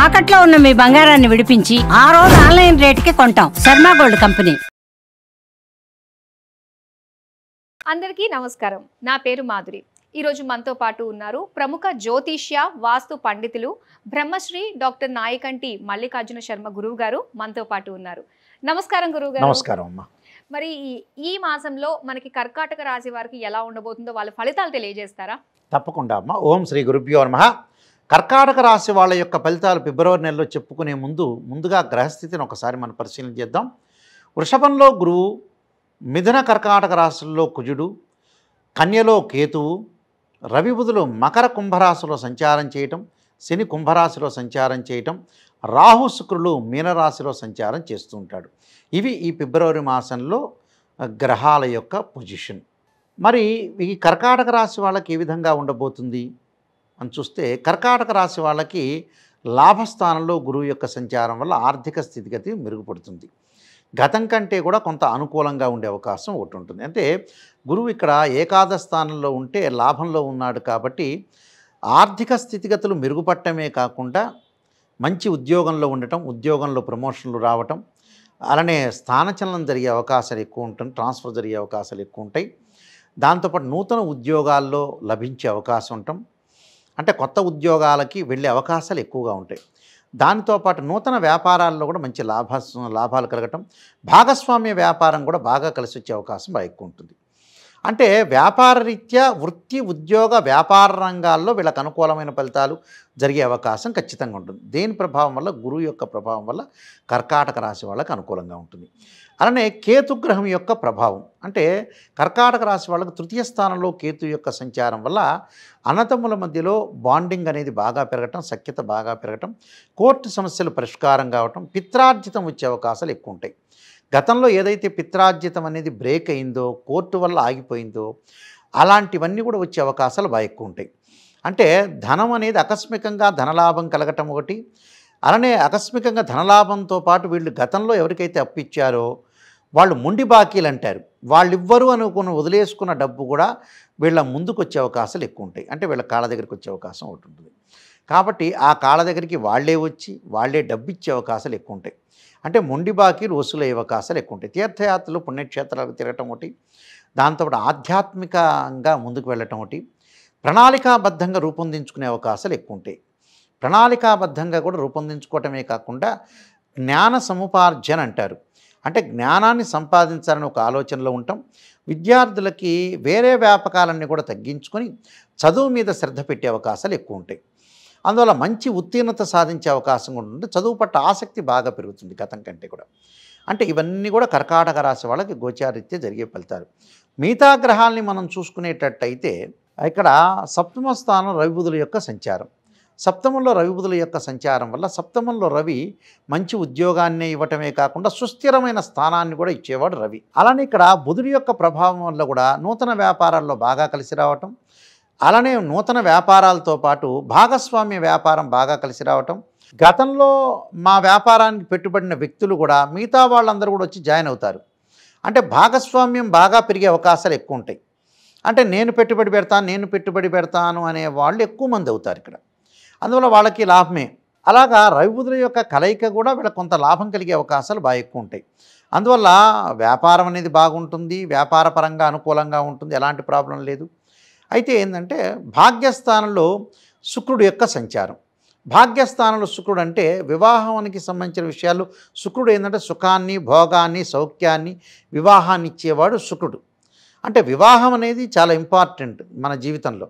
తాకట్లో ఉన్న మీ బంగారాన్ని విడిపించి ఆ రోజు ఆన్లైన్ రేటుకి కొంటాం. Sharma gold company. అందరికీ నమస్కారం. నా పేరు మాధురి. ఈరోజు మనతో పాటు ఉన్నారు ప్రముఖ జ్యోతిష్య వాస్తు పండితులు బ్రహ్మశ్రీ డాక్టర్ నాయకంటి మల్లికార్జున శర్మ గురువు గారు మనతో పాటు ఉన్నారు. నమస్కారం గురువు గారు. నమస్కారం అమ్మా. మరి ఈ మాసంలో మనకి కర్కాటక రాశి వారికి ఎలా ఉండబోతుందో వాళ్ళ ఫలితాలు తెలియజేస్తారా? తప్పకుండా అమ్మా. ఓం శ్రీ గురుభ్యో నమః. కర్కాటక రాశి వాళ్ళ యొక్క ఫలితాలు ఫిబ్రవరి నెలలో చెప్పుకునే ముందుగా గ్రహస్థితిని ఒకసారి మనం పరిశీలన చేద్దాం. వృషభంలో గురువు, మిథున కర్కాటక రాశుల్లో కుజుడు, కన్యలో కేతువు, రవి బుధులు మకర కుంభరాశిలో సంచారం చేయటం, శని కుంభరాశిలో సంచారం చేయటం, రాహు శుక్రులు మీనరాశిలో సంచారం చేస్తూ ఉంటాడు. ఇవి ఈ ఫిబ్రవరి మాసంలో గ్రహాల యొక్క పొజిషన్. మరి ఈ కర్కాటక రాశి వాళ్ళకి ఏ విధంగా ఉండబోతుంది అని చూస్తే, కర్కాటక రాశి వాళ్ళకి లాభస్థానంలో గురువు యొక్క సంచారం వల్ల ఆర్థిక స్థితిగతి మెరుగుపడుతుంది. గతం కంటే కూడా కొంత అనుకూలంగా ఉండే అవకాశం ఒకటి ఉంటుంది. అంటే గురువు ఇక్కడ ఏకాదశ స్థానంలో ఉంటే లాభంలో ఉన్నాడు కాబట్టి ఆర్థిక స్థితిగతులు మెరుగుపడటమే కాకుండా మంచి ఉద్యోగంలో ఉండటం, ఉద్యోగంలో ప్రమోషన్లు రావటం, అలానే స్థానచలనం జరిగే అవకాశాలు ఎక్కువ ఉంటుంది, ట్రాన్స్ఫర్ జరిగే అవకాశాలు ఎక్కువ ఉంటాయి. దాంతోపాటు నూతన ఉద్యోగాల్లో లభించే అవకాశం ఉండటం, అంటే కొత్త ఉద్యోగాలకి వెళ్ళే అవకాశాలు ఎక్కువగా ఉంటాయి. దానితోపాటు నూతన వ్యాపారాల్లో కూడా మంచి లాభాలు కలగటం, భాగస్వామ్య వ్యాపారం కూడా బాగా కలిసి వచ్చే అవకాశం బాగా ఎక్కువ ఉంటుంది. అంటే వ్యాపార రీత్యా వృత్తి, ఉద్యోగ, వ్యాపార రంగాల్లో వీళ్ళకి అనుకూలమైన ఫలితాలు జరిగే అవకాశం ఖచ్చితంగా ఉంటుంది. దేని ప్రభావం వల్ల? గురువు యొక్క ప్రభావం వల్ల కర్కాటక రాశి వాళ్ళకి అనుకూలంగా ఉంటుంది. అలానే కేతుగ్రహం యొక్క ప్రభావం, అంటే కర్కాటక రాశి వాళ్ళకు తృతీయ స్థానంలో కేతు యొక్క సంచారం వల్ల అన్నదమ్ముల మధ్యలో బాండింగ్ అనేది బాగా పెరగటం, సఖ్యత బాగా పెరగటం, కోర్టు సమస్యలు పరిష్కారం కావటం, పిత్రార్జితం వచ్చే అవకాశాలు ఎక్కువ ఉంటాయి. గతంలో ఏదైతే పిత్రార్జితం అనేది బ్రేక్ అయిందో, కోర్టు వల్ల ఆగిపోయిందో, అలాంటివన్నీ కూడా వచ్చే అవకాశాలు బాగా ఎక్కువ ఉంటాయి. అంటే ధనం అనేది ఆకస్మికంగా ధనలాభం కలగటం ఒకటి, అలానే ఆకస్మికంగా ధనలాభంతో పాటు వీళ్ళు గతంలో ఎవరికైతే అప్పిచ్చారో వాళ్ళు మొండి బాకీలు అంటారు, వాళ్ళు ఇవ్వరు అనుకుని వదిలేసుకున్న డబ్బు కూడా వీళ్ళ ముందుకు వచ్చే అవకాశాలు ఎక్కువ ఉంటాయి. అంటే వీళ్ళ కాళ్ళ దగ్గరికి వచ్చే అవకాశం ఒకటి ఉంటుంది. కాబట్టి ఆ కాళ్ళ దగ్గరికి వాళ్ళే వచ్చి వాళ్ళే డబ్బు ఇచ్చే అవకాశాలు ఎక్కువ ఉంటాయి. అంటే మొండి బాకీలు వసూలయ్యే అవకాశాలు ఎక్కువ ఉంటాయి. తీర్థయాత్రలు, పుణ్యక్షేత్రాలకు తిరగటం ఒకటి, దాంతోపాటు ఆధ్యాత్మికంగా ముందుకు వెళ్ళటం ఒకటి, ప్రణాళికాబద్ధంగా రూపొందించుకునే అవకాశాలు ఎక్కువ ఉంటాయి. ప్రణాళికాబద్ధంగా కూడా రూపొందించుకోవటమే కాకుండా జ్ఞాన సముపార్జన అంటారు, అంటే జ్ఞానాన్ని సంపాదించాలని ఒక ఆలోచనలో ఉంటాం. విద్యార్థులకి వేరే వ్యాపకాలన్నీ కూడా తగ్గించుకొని చదువు మీద శ్రద్ధ పెట్టే అవకాశాలు ఎక్కువ ఉంటాయి. అందువల్ల మంచి ఉత్తీర్ణత సాధించే అవకాశం కూడా ఉంటుంది. చదువు పట్ల ఆసక్తి బాగా పెరుగుతుంది గతం కంటే కూడా. అంటే ఇవన్నీ కూడా కర్కాటక రాశి వాళ్ళకి గోచారీత్యా జరిగే ఫలితాలు. మిగతా గ్రహాలని మనం చూసుకునేటట్టయితే ఇక్కడ సప్తమ స్థానం రవి బుధుల యొక్క సంచారం. సప్తమంలో రవి బుధుల యొక్క సంచారం వల్ల సప్తమంలో రవి మంచి ఉద్యోగాన్ని ఇవ్వటమే కాకుండా సుస్థిరమైన స్థానాన్ని కూడా ఇచ్చేవాడు రవి. అలానే ఇక్కడ బుధుడి యొక్క ప్రభావం వల్ల కూడా నూతన వ్యాపారాల్లో బాగా కలిసి రావటం, అలానే నూతన వ్యాపారాలతో పాటు భాగస్వామ్య వ్యాపారం బాగా కలిసి రావటం, గతంలో మా వ్యాపారానికి పెట్టుబడిన వ్యక్తులు కూడా మిగతా వాళ్ళందరూ కూడా వచ్చి జాయిన్ అవుతారు. అంటే భాగస్వామ్యం బాగా పెరిగే అవకాశాలు ఎక్కువ ఉంటాయి. అంటే నేను పెట్టుబడి పెడతాను అనే వాళ్ళు ఎక్కువ మంది అవుతారు ఇక్కడ. అందువల్ల వాళ్ళకి లాభమే. అలాగా రవి బుధుల యొక్క కలయిక కూడా వీళ్ళకి కొంత లాభం కలిగే అవకాశాలు బాగా ఎక్కువ ఉంటాయి. అందువల్ల వ్యాపారం అనేది బాగుంటుంది, వ్యాపారపరంగా అనుకూలంగా ఉంటుంది, ఎలాంటి ప్రాబ్లం లేదు. అయితే ఏంటంటే భాగ్యస్థానంలో శుక్రుడు యొక్క సంచారం. భాగ్యస్థానంలో శుక్రుడు అంటే వివాహానికి సంబంధించిన విషయాలు. శుక్రుడు ఏంటంటే సుఖాన్ని, భోగాన్ని, సౌఖ్యాన్ని, వివాహాన్ని ఇచ్చేవాడు శుక్రుడు. అంటే వివాహం అనేది చాలా ఇంపార్టెంట్ మన జీవితంలో.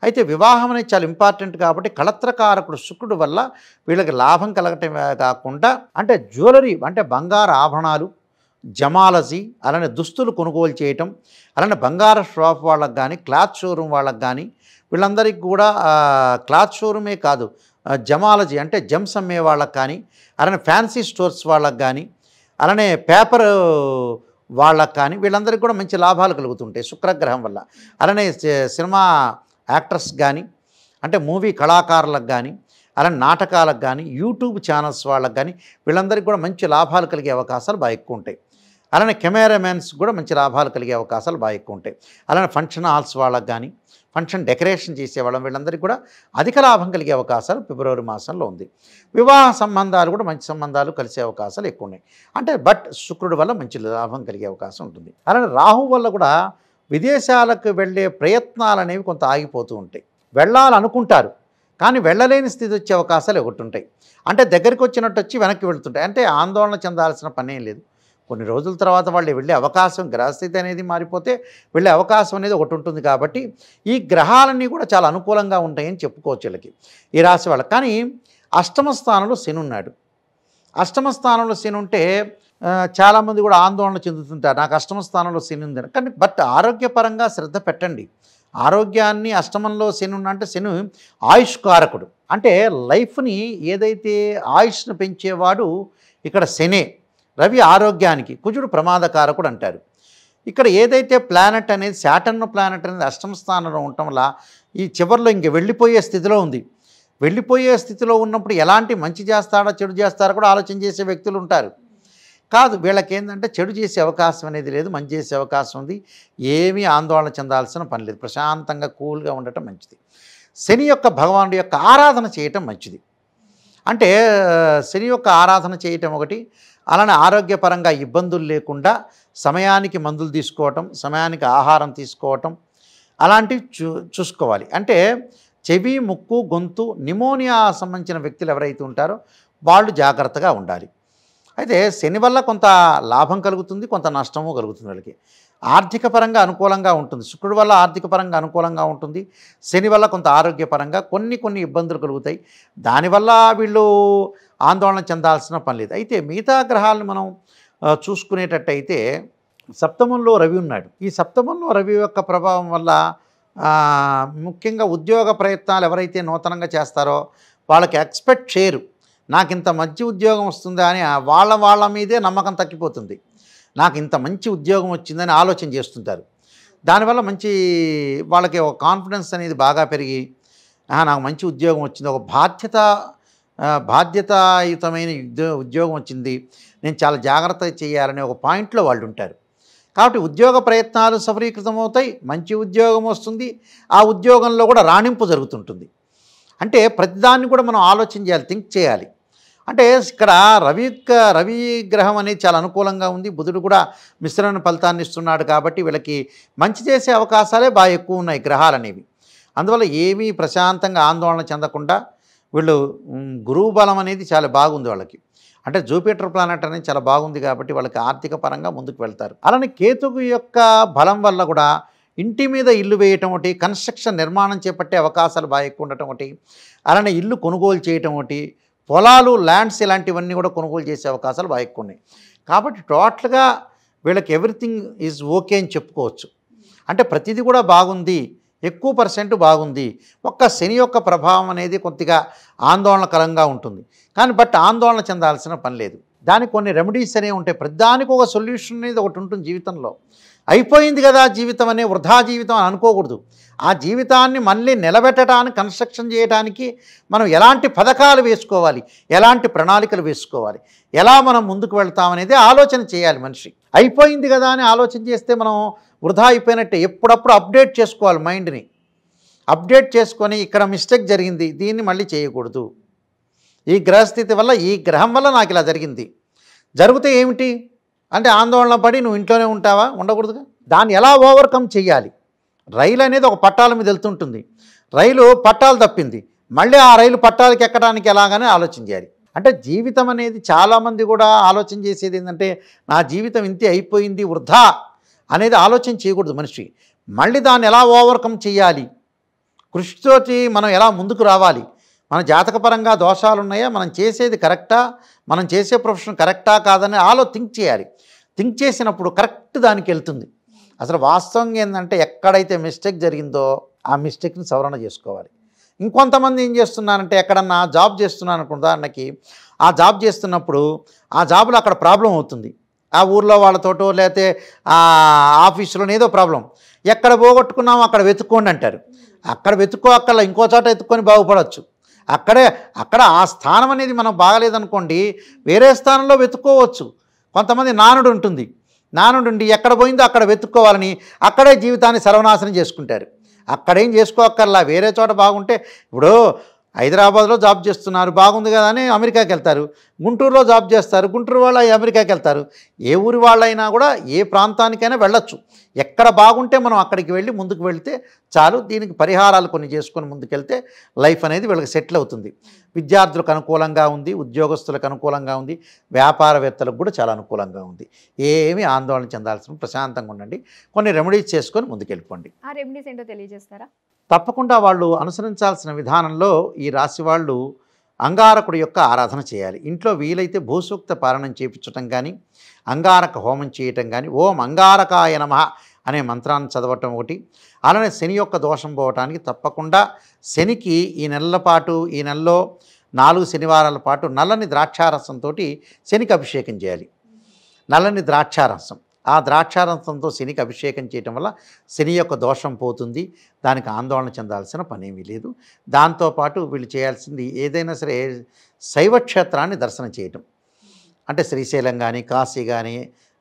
అయితే వివాహం అనేది చాలా ఇంపార్టెంట్ కాబట్టి కళత్రకారకుడు శుక్రుడు వల్ల వీళ్ళకి లాభం కలగటమే కాకుండా, అంటే జ్యువెలరీ అంటే బంగారు ఆభరణాలు, జమాలజీ, అలానే దుస్తులు కొనుగోలు చేయటం, అలానే బంగారు షాప్ వాళ్ళకి కానీ, క్లాత్ షోరూమ్ వాళ్ళకి కానీ, వీళ్ళందరికీ కూడా క్లాత్ షోరూమే కాదు, జమాలజీ అంటే జెమ్స్ అమ్మే వాళ్ళకి కానీ, అలానే ఫ్యాన్సీ స్టోర్స్ వాళ్ళకి కానీ, అలానే పేపర్ వాళ్ళకి కానీ, వీళ్ళందరికీ కూడా మంచి లాభాలు కలుగుతుంటాయి శుక్రగ్రహం వల్ల. అలానే సినిమా యాక్టర్స్ కానీ, అంటే మూవీ కళాకారులకు కానీ, అలానే నాటకాలకు కానీ, యూట్యూబ్ ఛానల్స్ వాళ్ళకి కానీ, వీళ్ళందరికీ కూడా మంచి లాభాలు కలిగే అవకాశాలు బాగా ఎక్కువ ఉంటాయి. అలానే కెమెరామెన్స్ కూడా మంచి లాభాలు కలిగే అవకాశాలు బాగా ఎక్కువ ఉంటాయి. అలానే ఫంక్షన్ హాల్స్ వాళ్ళకి కానీ, ఫంక్షన్ డెకరేషన్ చేసేవాళ్ళం, వీళ్ళందరికీ కూడా అధిక లాభం కలిగే అవకాశాలు ఫిబ్రవరి మాసంలో ఉంది. వివాహ సంబంధాలు కూడా మంచి సంబంధాలు కలిసే అవకాశాలు ఎక్కువ ఉన్నాయి. అంటే బట్ శుక్రుడి వల్ల మంచి లాభం కలిగే అవకాశం ఉంటుంది. అలానే రాహు వల్ల కూడా విదేశాలకు వెళ్ళే ప్రయత్నాలు అనేవి కొంత ఆగిపోతూ ఉంటాయి. వెళ్ళాలనుకుంటారు కానీ వెళ్ళలేని స్థితి వచ్చే అవకాశాలు ఒకటి ఉంటాయి. అంటే దగ్గరికి వచ్చినట్టు వచ్చి వెనక్కి వెళ్తుంటాయి. అంటే ఆందోళన చెందాల్సిన పనేం లేదు. కొన్ని రోజుల తర్వాత వాళ్ళు వెళ్ళే అవకాశం, గ్రహస్థితి అనేది మారిపోతే వెళ్ళే అవకాశం అనేది ఒకటి ఉంటుంది. కాబట్టి ఈ గ్రహాలన్నీ కూడా చాలా అనుకూలంగా ఉంటాయని చెప్పుకోవచ్చు వీళ్ళకి, ఈ రాశి వాళ్ళకి. కానీ అష్టమ స్థానంలో శని ఉన్నాడు. అష్టమ స్థానంలో శని ఉంటే చాలామంది కూడా ఆందోళన చెందుతుంటారు, నాకు అష్టమ స్థానంలో శని ఉందని. కానీ బట్ ఆరోగ్యపరంగా శ్రద్ధ పెట్టండి. ఆరోగ్యాన్ని అష్టమంలో శని అంటే శని ఆయుష్కారకుడు. అంటే లైఫ్ని ఏదైతే ఆయుష్ను పెంచేవాడు ఇక్కడ శనే. రవి ఆరోగ్యానికి, కుజుడు ప్రమాదకారకుడు అంటారు. ఇక్కడ ఏదైతే ప్లానెట్ అనేది శాటర్న్ ప్లానెట్ అనేది అష్టమ స్థానంలో ఉండటం వల్ల ఈ చివరిలో ఇంక వెళ్ళిపోయే స్థితిలో ఉంది. వెళ్ళిపోయే స్థితిలో ఉన్నప్పుడు ఎలాంటి మంచి చేస్తాడో చెడు చేస్తారో కూడా ఆలోచన చేసే వ్యక్తులు ఉంటారు. కాదు, వీళ్ళకి ఏంటంటే చెడు చేసే అవకాశం అనేది లేదు, మంచి చేసే అవకాశం ఉంది. ఏమీ ఆందోళన చెందాల్సిన పని లేదు. ప్రశాంతంగా కూల్గా ఉండటం మంచిది. శని యొక్క భగవానుడి యొక్క ఆరాధన చేయటం మంచిది. అంటే శని యొక్క ఆరాధన చేయటం ఒకటి. అలానే ఆరోగ్యపరంగా ఇబ్బందులు లేకుండా సమయానికి మందులు తీసుకోవటం, సమయానికి ఆహారం తీసుకోవటం అలాంటివి చూసుకోవాలి. అంటే చెవి, ముక్కు, గొంతు, నిమోనియా సంబంధించిన వ్యక్తులు ఎవరైతే ఉంటారో వాళ్ళు జాగ్రత్తగా ఉండాలి. అయితే శని వల్ల కొంత లాభం కలుగుతుంది, కొంత నష్టము కలుగుతుంది. వాళ్ళకి ఆర్థిక పరంగా అనుకూలంగా ఉంటుంది. శుక్రుడి వల్ల ఆర్థిక పరంగా అనుకూలంగా ఉంటుంది. శని వల్ల కొంత ఆరోగ్యపరంగా కొన్ని ఇబ్బందులు కలుగుతాయి. దానివల్ల వీళ్ళు ఆందోళన చెందాల్సిన పని లేదు. అయితే మిగతా గ్రహాలను మనం చూసుకునేటట్టయితే సప్తమంలో రవి ఉన్నాడు. ఈ సప్తమంలో రవి యొక్క ప్రభావం వల్ల ముఖ్యంగా ఉద్యోగ ప్రయత్నాలు ఎవరైతే నూతనంగా చేస్తారో వాళ్ళకి ఎక్స్పెక్ట్ చేయరు, నాకు ఇంత మంచి ఉద్యోగం వస్తుందా అని. వాళ్ళ మీదే నమ్మకం తగ్గిపోతుంది. నాకు ఇంత మంచి ఉద్యోగం వచ్చిందని ఆలోచన చేస్తుంటారు. దానివల్ల మంచి వాళ్ళకి ఒక కాన్ఫిడెన్స్ అనేది బాగా పెరిగి నాకు మంచి ఉద్యోగం వచ్చింది, ఒక బాధ్యతాయుతమైన ఉద్యోగం వచ్చింది, నేను చాలా జాగ్రత్త చేయాలనే ఒక పాయింట్లో వాళ్ళు ఉంటారు. కాబట్టి ఉద్యోగ ప్రయత్నాలు సఫలీకృతం అవుతాయి, మంచి ఉద్యోగం వస్తుంది, ఆ ఉద్యోగంలో కూడా రాణింపు జరుగుతుంటుంది. అంటే ప్రతిదాన్ని కూడా మనం ఆలోచన చేయాలి, థింక్ చేయాలి. అంటే ఇక్కడ రవి గ్రహం అనేది చాలా అనుకూలంగా ఉంది. బుధుడు కూడా మిశ్రమ ఫలితాన్ని ఇస్తున్నాడు. కాబట్టి వీళ్ళకి మంచి చేసే అవకాశాలే బాగా ఎక్కువ ఉన్నాయి గ్రహాలు అనేవి. అందువల్ల ఏమీ ప్రశాంతంగా ఆందోళన చెందకుండా వీళ్ళు గురువు బలం అనేది చాలా బాగుంది వాళ్ళకి. అంటే జూపిటర్ ప్లానెట్ అనేది చాలా బాగుంది కాబట్టి వాళ్ళకి ఆర్థిక పరంగా ముందుకు వెళ్తారు. అలానే కేతువు యొక్క బలం వల్ల కూడా ఇంటి మీద ఇల్లు వేయటం ఒకటి, కన్స్ట్రక్షన్ నిర్మాణం చేపట్టే అవకాశాలు బాగా ఎక్కువ ఉండటం ఒకటి, అలానే ఇల్లు కొనుగోలు చేయటం ఒకటి, పొలాలు, ల్యాండ్స్ ఇలాంటివన్నీ కూడా కొనుగోలు చేసే అవకాశాలు బాగా ఎక్కువ ఉన్నాయి. కాబట్టి టోటల్గా వీళ్ళకి ఎవ్రీథింగ్ ఈజ్ ఓకే అని చెప్పుకోవచ్చు. అంటే ప్రతిదీ కూడా బాగుంది, ఎక్కువ % బాగుంది. ఒక్క శని యొక్క ప్రభావం అనేది కొద్దిగా ఆందోళనకరంగా ఉంటుంది. కానీ బట్ ఆందోళన చెందాల్సిన పని లేదు. దానికి కొన్ని రెమెడీస్ అనేవి ఉంటాయి. ప్రతిదానికి ఒక సొల్యూషన్ అనేది ఒకటి ఉంటుంది జీవితంలో. అయిపోయింది కదా జీవితం అనే వృధా జీవితం అని అనుకోకూడదు. ఆ జీవితాన్ని మళ్ళీ నిలబెట్టడానికి, కన్స్ట్రక్షన్ చేయడానికి మనం ఎలాంటి పథకాలు వేసుకోవాలి, ఎలాంటి ప్రణాళికలు వేసుకోవాలి, ఎలా మనం ముందుకు వెళ్తామనేది ఆలోచన చేయాలి మనిషి. అయిపోయింది కదా అని ఆలోచన చేస్తే మనం వృధా అయిపోయినట్టే. ఎప్పుడప్పుడు అప్డేట్ చేసుకోవాలి, మైండ్ని అప్డేట్ చేసుకొని ఇక్కడ మిస్టేక్ జరిగింది, దీన్ని మళ్ళీ చేయకూడదు, ఈ గ్రహస్థితి వల్ల, ఈ గ్రహం వల్ల నాకు ఇలా జరిగింది, జరిగితే ఏమిటి అంటే ఆందోళన పడి నువ్వు ఇంట్లోనే ఉంటావా? ఉండకూడదుగా. దాన్ని ఎలా ఓవర్కమ్ చేయాలి? రైలు అనేది ఒక పట్టాల మీద వెళ్తుంటుంది, రైలు పట్టాలు తప్పింది, మళ్ళీ ఆ రైలు పట్టాలకి ఎక్కడానికి ఎలాగని ఆలోచన చేయాలి. అంటే జీవితం అనేది చాలామంది కూడా ఆలోచన చేసేది ఏంటంటే నా జీవితం ఇంతే అయిపోయింది వృధా అనేది ఆలోచన చేయకూడదు మనిషి. మళ్ళీ దాన్ని ఎలా ఓవర్కమ్ చేయాలి, కృషితోటి మనం ఎలా ముందుకు రావాలి, మన జాతకపరంగా దోషాలు ఉన్నాయా, మనం చేసేది కరెక్టా, మనం చేసే ప్రొఫెషన్ కరెక్టా కాదని థింక్ చేయాలి. థింక్ చేసినప్పుడు కరెక్ట్ దానికి వెళ్తుంది. అసలు వాస్తవంగా ఏంటంటే ఎక్కడైతే మిస్టేక్ జరిగిందో ఆ మిస్టేక్ని సవరణ చేసుకోవాలి. ఇంకొంతమంది ఏం చేస్తున్నారంటే ఎక్కడన్నా జాబ్ చేస్తున్నాను అనుకో, ఉదాహరణకి ఆ జాబ్ చేస్తున్నప్పుడు ఆ జాబ్లో అక్కడ ప్రాబ్లం అవుతుంది, ఆ ఊర్లో వాళ్ళతోటో లేకపోతే ఆ ఆఫీసులోనే ఏదో ప్రాబ్లం, ఎక్కడ పోగొట్టుకున్నామో అక్కడ వెతుక్కోండి అంటారు. అక్కడ అక్కడ ఇంకో చోట వెతుక్కొని బాగుపడవచ్చు. అక్కడ ఆ స్థానం అనేది మనం బాగలేదనుకోండి, వేరే స్థానంలో వెతుక్కోవచ్చు. కొంతమంది నానుడు ఉంటుంది, నానుడు ఎక్కడ పోయిందో అక్కడ వెతుక్కోవాలని అక్కడే జీవితాన్ని సర్వనాశనం చేసుకుంటారు. అక్కడేం చేసుకోక్కర్లా, వేరే చోట బాగుంటే ఇప్పుడు హైదరాబాద్లో జాబ్ చేస్తున్నారు బాగుంది కదా అని అమెరికాకి వెళ్తారు, గుంటూరులో జాబ్ చేస్తారు గుంటూరు వాళ్ళు అమెరికాకి వెళ్తారు. ఏ ఊరి వాళ్ళైనా కూడా ఏ ప్రాంతానికైనా వెళ్ళొచ్చు. ఎక్కడ బాగుంటే మనం అక్కడికి వెళ్ళి ముందుకు వెళితే చాలు. దీనికి పరిహారాలు కొన్ని చేసుకొని ముందుకెళ్తే లైఫ్ అనేది వీళ్ళకి సెటిల్ అవుతుంది. విద్యార్థులకు అనుకూలంగా ఉంది, ఉద్యోగస్తులకు అనుకూలంగా ఉంది, వ్యాపారవేత్తలకు కూడా చాలా అనుకూలంగా ఉంది. ఏమీ ఆందోళన చెందాల్సిన, ప్రశాంతంగా ఉండండి. కొన్ని రెమెడీస్ చేసుకొని ముందుకెళ్ళిపోండి. ఆ రెమెడీస్ ఏంటో తెలియజేస్తారా? తప్పకుండా వాళ్ళు అనుసరించాల్సిన విధానంలో ఈ రాశి వాళ్ళు అంగారకుడి యొక్క ఆరాధన చేయాలి. ఇంట్లో వీలైతే భూసూక్త పారాయణం చేయించటం కానీ, అంగారక హోమం చేయటం కానీ, ఓం అంగారకాయ నమః అనే మంత్రాన్ని చదవటం ఒకటి. అలానే శని యొక్క దోషం పోవటానికి తప్పకుండా శనికి ఈ నెలలో 4 శనివారాల పాటు నల్లని ద్రాక్షారసంతో శనికి అభిషేకం చేయాలి. నల్లని ద్రాక్షారసం, ఆ ద్రాక్షారసంతో శనికి అభిషేకం చేయటం వల్ల శని యొక్క దోషం పోతుంది. దానికి ఆందోళన చెందాల్సిన పనేమీ లేదు. దాంతోపాటు వీళ్ళు చేయాల్సింది ఏదైనా సరే శైవక్షేత్రాన్ని దర్శనం చేయటం. అంటే శ్రీశైలం కానీ, కాశీ కానీ,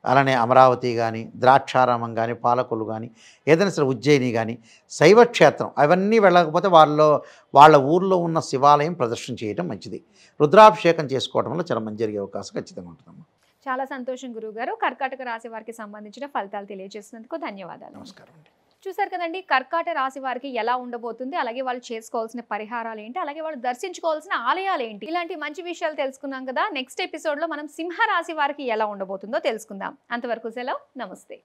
అలానే అమరావతి కానీ, ద్రాక్షారామం కానీ, పాలకొల్లు కానీ, ఏదైనా సరే ఉజ్జయిని కానీ శైవక్షేత్రం అవన్నీ వెళ్ళకపోతే వాళ్ళ ఊర్లో ఉన్న శివాలయం ప్రదర్శన చేయడం మంచిది. రుద్రాభిషేకం చేసుకోవడం వల్ల చాలా మంచి జరిగే అవకాశం ఖచ్చితంగా ఉంటుందమ్మా. చాలా సంతోషం గురువుగారు. కర్కాటక రాశి వారికి సంబంధించిన ఫలితాలు తెలియజేసినందుకు ధన్యవాదాలు. నమస్కారం అండి. చూసారు కదండి, కర్కాటక రాశి వారికి ఎలా ఉండబోతుంది, అలాగే వాళ్ళు చేసుకోవాల్సిన పరిహారాలు ఏంటి, అలాగే వాళ్ళు దర్శించుకోవాల్సిన ఆలయాలు ఏంటి, ఇలాంటి మంచి విషయాలు తెలుసుకున్నాం కదా. నెక్స్ట్ ఎపిసోడ్లో మనం సింహ రాశి వారికి ఎలా ఉండబోతుందో తెలుసుకుందాం. అంతవరకు సెలవు, నమస్తే.